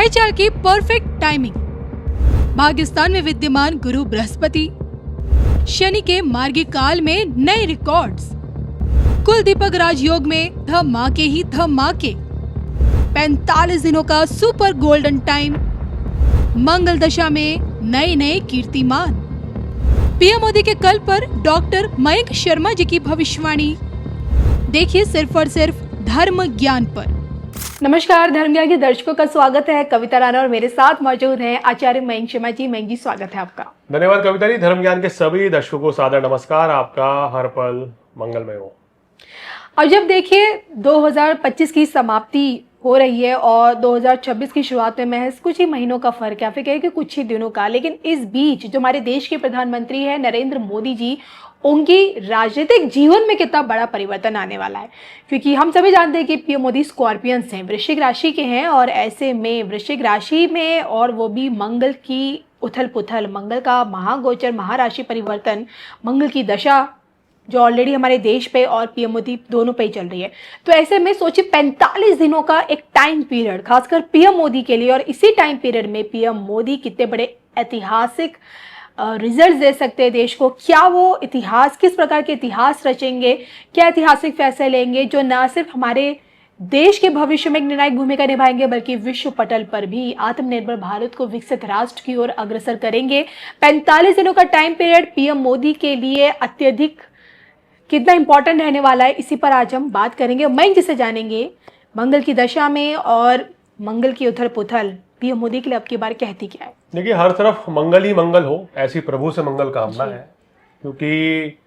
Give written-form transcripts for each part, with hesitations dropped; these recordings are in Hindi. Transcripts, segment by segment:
ग्रह चाल की परफेक्ट टाइमिंग, भाग्यस्थान में विद्यमान गुरु बृहस्पति, शनि के मार्गी काल में नए रिकॉर्ड्स, कुल दीपक राजयोग में धमाके ही धमाके, 45 दिनों का सुपर गोल्डन टाइम, मंगल दशा में नए नए कीर्तिमान। पीएम मोदी के कल पर डॉक्टर मयंक शर्मा जी की भविष्यवाणी। देखिए सिर्फ और सिर्फ धर्म ज्ञान पर। नमस्कार, धर्म ज्ञान के दर्शकों का स्वागत है। कविता राणा और मेरे साथ मौजूद हैं आचार्य मयंक शर्मा जी। मयंक जी, स्वागत है आपका। धन्यवाद कविता जी। धर्म ज्ञान के सभी दर्शकों को सादर नमस्कार। आपका हर पल मंगलमय हो। और जब देखिए 2025 की समाप्ति हो रही है और 2026 की शुरुआत में महज कुछ ही महीनों का फर्क है, फिर कहे कि कुछ ही दिनों का, लेकिन इस बीच जो हमारे देश के प्रधानमंत्री हैं नरेंद्र मोदी जी, उनकी राजनीतिक जीवन में कितना बड़ा परिवर्तन आने वाला है। क्योंकि हम सभी जानते हैं कि पीएम मोदी स्कॉर्पियंस हैं, वृश्चिक राशि के हैं, और ऐसे में वृश्चिक राशि में और वो भी मंगल की उथल पुथल, मंगल का महागोचर, महाराशि परिवर्तन, मंगल की दशा जो ऑलरेडी हमारे देश पे और पीएम मोदी दोनों पे ही चल रही है। तो ऐसे में सोचिए 45 दिनों का एक टाइम पीरियड खासकर पीएम मोदी के लिए, और इसी टाइम पीरियड में पीएम मोदी कितने बड़े ऐतिहासिक रिजल्ट दे सकते हैं देश को। क्या वो इतिहास, किस प्रकार के इतिहास रचेंगे, क्या ऐतिहासिक फैसले लेंगे जो न सिर्फ हमारे देश के भविष्य में एक निर्णायक भूमिका निभाएंगे बल्कि विश्व पटल पर भी आत्मनिर्भर भारत को विकसित राष्ट्र की ओर अग्रसर करेंगे। 45 दिनों का टाइम पीरियड पीएम मोदी के लिए अत्यधिक कितना इंपॉर्टेंट रहने वाला है, इसी पर आज हम बात करेंगे। मयंक जी से जानेंगे मंगल की दशा में और मंगल की उथल पुथल पीएम मोदी के लिए अब की बार कहती क्या है। देखिए, हर तरफ मंगल ही मंगल हो, ऐसी प्रभु से मंगल कामना है। क्योंकि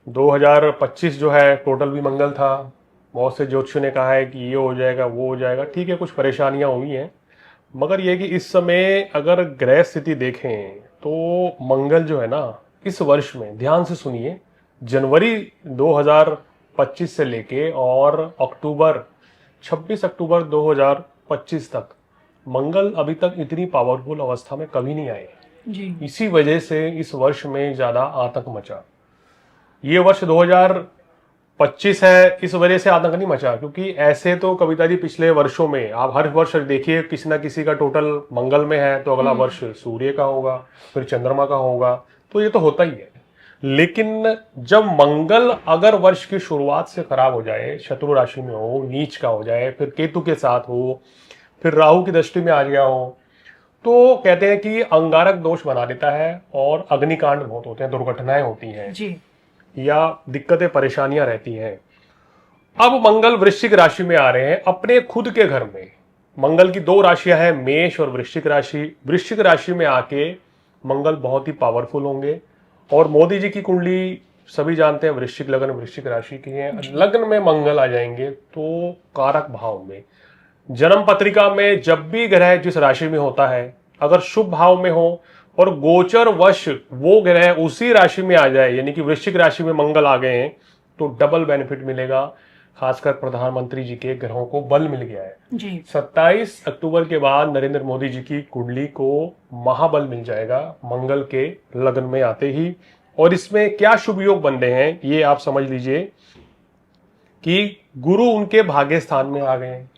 2025 जो है टोटल भी मंगल था। बहुत से ज्योतिषियों ने कहा है कि ये हो जाएगा, वो हो जाएगा। ठीक है, कुछ परेशानियां हुई हैं, मगर ये कि इस समय अगर ग्रह स्थिति देखें तो मंगल जो है ना, इस वर्ष में ध्यान से सुनिए, जनवरी 2025 से लेके और 26 अक्टूबर 2025 तक मंगल अभी तक इतनी पावरफुल अवस्था में कभी नहीं आए जी। इसी वजह से इस वर्ष में ज्यादा आतंक मचा। ये वर्ष 2025 है, इस वजह से आतंक नहीं मचा। क्योंकि ऐसे तो कविता जी पिछले वर्षों में आप हर वर्ष देखिए, किसी ना किसी का टोटल मंगल में है तो अगला वर्ष सूर्य का होगा, फिर चंद्रमा का होगा, तो ये तो होता ही है। लेकिन जब मंगल अगर वर्ष की शुरुआत से खराब हो जाए, शत्रु राशि में हो, नीच का हो जाए, फिर केतु के साथ हो, फिर राहु की दृष्टि में आ गया हो, तो कहते हैं कि अंगारक दोष बना देता है और अग्निकांड बहुत होते हैं, दुर्घटनाएं होती हैं जी, या दिक्कतें परेशानियां रहती हैं। अब मंगल वृश्चिक राशि में आ रहे हैं, अपने खुद के घर में। मंगल की दो राशियां हैं, मेष और वृश्चिक राशि। वृश्चिक राशि में आके मंगल बहुत ही पावरफुल होंगे। और मोदी जी की कुंडली सभी जानते हैं, वृश्चिक लग्न, वृश्चिक राशि की है। लग्न में मंगल आ जाएंगे तो कारक भाव में, जन्म पत्रिका में जब भी ग्रह जिस राशि में होता है, अगर शुभ भाव में हो और गोचर वश वो ग्रह उसी राशि में आ जाए, यानी कि वृश्चिक राशि में मंगल आ गए हैं, तो डबल बेनिफिट मिलेगा। खासकर प्रधानमंत्री जी के ग्रहों को बल मिल गया है जी। 27 अक्टूबर के बाद नरेंद्र मोदी जी की कुंडली को महाबल मिल जाएगा मंगल के लग्न में आते ही। और इसमें क्या शुभ योग बन रहे हैं ये आप समझ लीजिए कि गुरु उनके भाग्य स्थान में आ गए हैं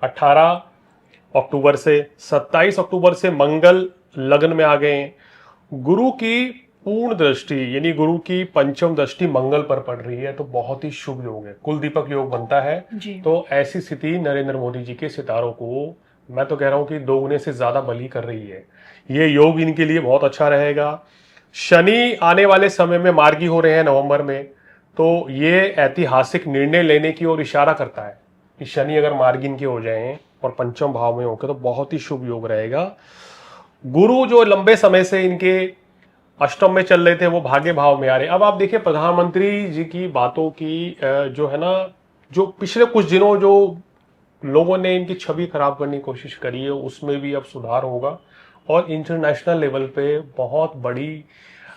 18 अक्टूबर से। 27 अक्टूबर से मंगल लग्न में आ गए हैं। गुरु की पूर्ण दृष्टि यानी गुरु की पंचम दृष्टि मंगल पर पड़ रही है, तो बहुत ही शुभ योग है, कुल दीपक योग बनता है। तो ऐसी स्थिति नरेंद्र मोदी जी के सितारों को, मैं तो कह रहा हूं कि दोगुने से ज्यादा बली कर रही है। ये योग इनके लिए बहुत अच्छा रहेगा। शनि आने वाले समय में मार्गी हो रहे हैं नवंबर में, तो ये ऐतिहासिक निर्णय लेने की ओर इशारा करता है कि शनि अगर मार्गी इनके हो जाए और पंचम भाव में होकर, तो बहुत ही शुभ योग रहेगा। गुरु जो लंबे समय से इनके अष्टम में चल रहे थे, वो भाग्य भाव में आ रहे। अब आप देखिए प्रधानमंत्री जी की बातों की जो है ना, जो पिछले कुछ दिनों जो लोगों ने इनकी छवि खराब करने की कोशिश करी है, उसमें भी अब सुधार होगा। और इंटरनेशनल लेवल पे बहुत बड़ी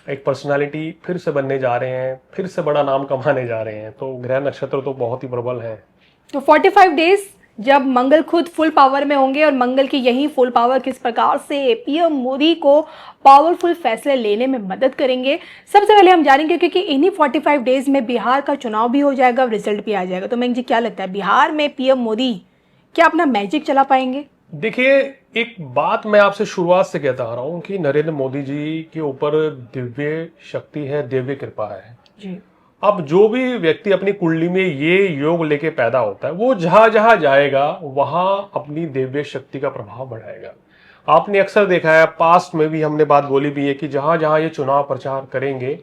एक पर्सनालिटी फिर से बनने जा रहे हैं, फिर से बड़ा नाम कमाने जा रहे हैं। तो ग्रह नक्षत्र तो बहुत ही प्रबल है। तो 45 डेज जब मंगल खुद फुल पावर में होंगे, और मंगल की यही फुल पावर किस प्रकार से पीएम मोदी को पावरफुल फैसले लेने में मदद करेंगे, सबसे पहले हम जानेंगे। क्योंकि इन्हीं 45 डेज में बिहार का चुनाव भी हो जाएगा, रिजल्ट भी आ जाएगा। तो मैं जी क्या लगता है, बिहार में पीएम मोदी क्या अपना मैजिक चला पाएंगे? देखिए, एक बात मैं आपसे शुरुआत से कहता आ रहा हूं कि नरेंद्र मोदी जी के ऊपर दिव्य शक्ति है, दिव्य कृपा है। जी। अब जो भी व्यक्ति अपनी कुंडली में ये योग लेके पैदा होता है, वो जहां जहां जाएगा वहां अपनी दिव्य शक्ति का प्रभाव बढ़ाएगा। आपने अक्सर देखा है, पास्ट में भी हमने बात बोली भी है कि जहां जहां ये चुनाव प्रचार करेंगे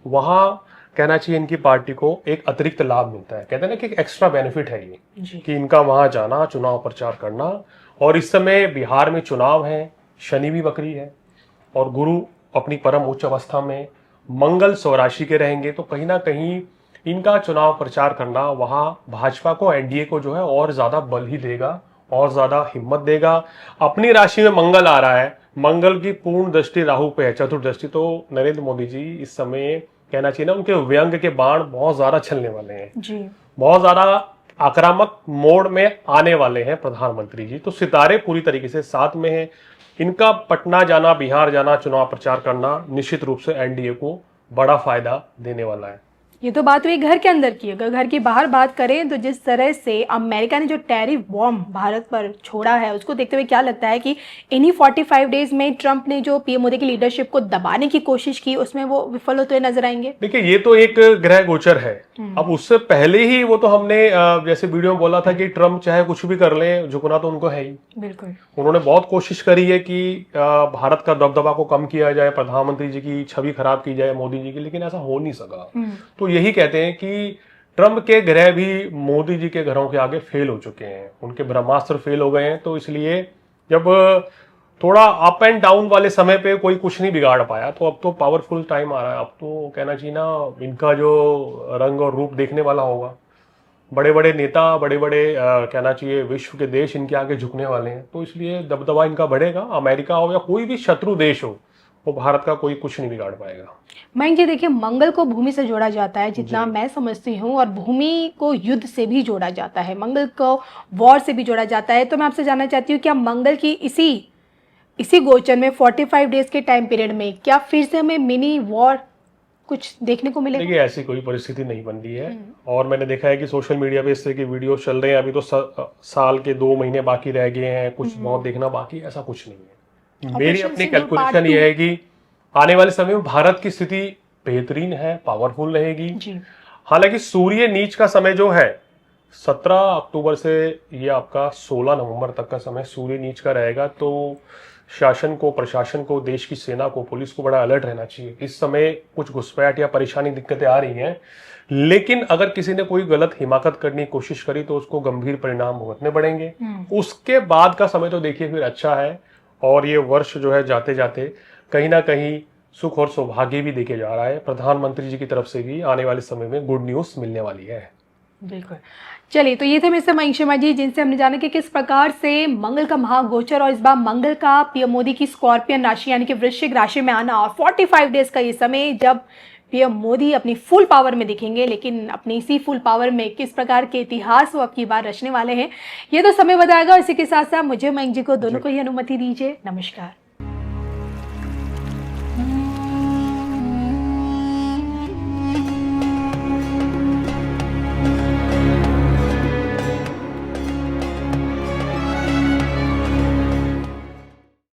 वहां कहना चाहिए इनकी पार्टी को एक अतिरिक्त लाभ मिलता है। कहते हैं ना कि एक एक्स्ट्रा बेनिफिट है ये जी। कि इनका वहां जाना, चुनाव प्रचार करना। और इस समय बिहार में चुनाव है, शनि भी वक्री है और गुरु अपनी परम उच्च अवस्था में, मंगल स्वराशि के रहेंगे, तो कहीं ना कहीं इनका चुनाव प्रचार करना वहां भाजपा को, एनडीए को जो है और ज्यादा बल ही देगा और ज्यादा हिम्मत देगा। अपनी राशि में मंगल आ रहा है, मंगल की पूर्ण दृष्टि राहु पे है, चतुर्थ दृष्टि, तो नरेंद्र मोदी जी इस समय कहना चाहिए ना उनके व्यंग के बाण बहुत ज्यादा चलने वाले हैं जी। बहुत ज्यादा आक्रामक मोड में आने वाले हैं प्रधानमंत्री जी। तो सितारे पूरी तरीके से साथ में हैं। इनका पटना जाना, बिहार जाना, चुनाव प्रचार करना निश्चित रूप से एनडीए को बड़ा फायदा देने वाला है। ये तो बात हुई घर के अंदर की। अगर घर की बाहर बात करें तो जिस तरह से अमेरिका ने जो टैरिफ बॉम्ब भारत पर छोड़ा है, उसको देखते हुए क्या लगता है कि इन्हीं 45 डेज में ट्रंप ने जो पीएम मोदी की लीडरशिप को दबाने की कोशिश की, उसमें वो विफल होते हुए नजर आएंगे? देखिए, ये तो एक ग्रह गोचर है। अब उससे पहले ही वो तो हमने जैसे वीडियो में बोला था कि ट्रंप चाहे कुछ भी कर ले, झुकना तो उनको है ही। बिल्कुल। उन्होंने बहुत कोशिश करी है कि भारत का दबदबा को कम किया जाए, प्रधानमंत्री जी की छवि खराब की जाए मोदी जी की, लेकिन ऐसा हो नहीं सका। तो यही कहते हैं कि ट्रंप के ग्रह भी मोदी जी के घरों के आगे फेल हो चुके हैं, उनके ब्रह्मास्त्र फेल हो गए हैं। तो इसलिए जब थोड़ा अप एंड डाउन वाले समय पे कोई कुछ नहीं बिगाड़ पाया, तो अब तो पावरफुल टाइम आ रहा है। अब तो कहना चाहिए ना इनका जो रंग और रूप देखने वाला होगा। बड़े बड़े नेता, बड़े बड़े कहना चाहिए विश्व के देश इनके आगे झुकने वाले हैं। तो इसलिए दबदबा इनका बढ़ेगा। अमेरिका हो या कोई भी शत्रु देश हो, वो भारत का कोई कुछ नहीं बिगाड़ पाएगा। मयंक जी, देखिए, मंगल को भूमि से जोड़ा जाता है जितना मैं समझती हूँ, और भूमि को युद्ध से भी जोड़ा जाता है, मंगल को वॉर से भी जोड़ा जाता है। तो मैं आपसे जानना चाहती हूँ, क्या मंगल की इसी गोचर में 45 डेज के टाइम पीरियड में क्या फिर से हमें मिनी वॉर कुछ देखने को मिलेगा? देखिए, ऐसी कोई परिस्थिति नहीं बन रही है। और मैंने देखा है कि सोशल मीडिया पे इस तरह की वीडियो चल रहे हैं। अभी तो साल के 2 महीने बाकी रह गए हैं, कुछ बहुत देखना बाकी, ऐसा कुछ नहीं है। मेरी अपनी कैलकुलेशन ये है कि आने वाले समय में भारत की स्थिति बेहतरीन है, पावरफुल रहेगी। हालांकि सूर्य नीच का समय जो है 17 अक्टूबर से ये आपका 16 नवंबर तक का समय सूर्य नीच का रहेगा। तो शासन को, प्रशासन को, देश की सेना को, पुलिस को बड़ा अलर्ट रहना चाहिए। इस समय कुछ घुसपैठ या परेशानी, दिक्कतें आ रही हैं, लेकिन अगर किसी ने कोई गलत हिमाकत करने की कोशिश करी तो उसको गंभीर परिणाम भुगतने पड़ेंगे। उसके बाद का समय तो देखिए फिर अच्छा है। और ये वर्ष जो है जाते जाते कहीं ना कहीं सुख और सौभाग्य भी देके जा रहा है। प्रधानमंत्री जी की तरफ से भी आने वाले समय में गुड न्यूज मिलने वाली है। बिल्कुल। चलिए, तो ये थे मिस्टर मयंक शर्मा जी, जिनसे हमने जाना कि किस प्रकार से मंगल का महागोचर और इस बार मंगल का पीएम मोदी की स्कॉर्पियन राशि यानी कि वृश्चिक राशि में आना, और 45 डेज का ये समय जब पीएम मोदी अपनी फुल पावर में दिखेंगे, लेकिन अपनी इसी फुल पावर में किस प्रकार के इतिहास वो अब की बार रचने वाले हैं, ये तो समय बताएगा। इसी के साथ साथ मुझे, मयंक जी को, दोनों को ही अनुमति दीजिए। नमस्कार।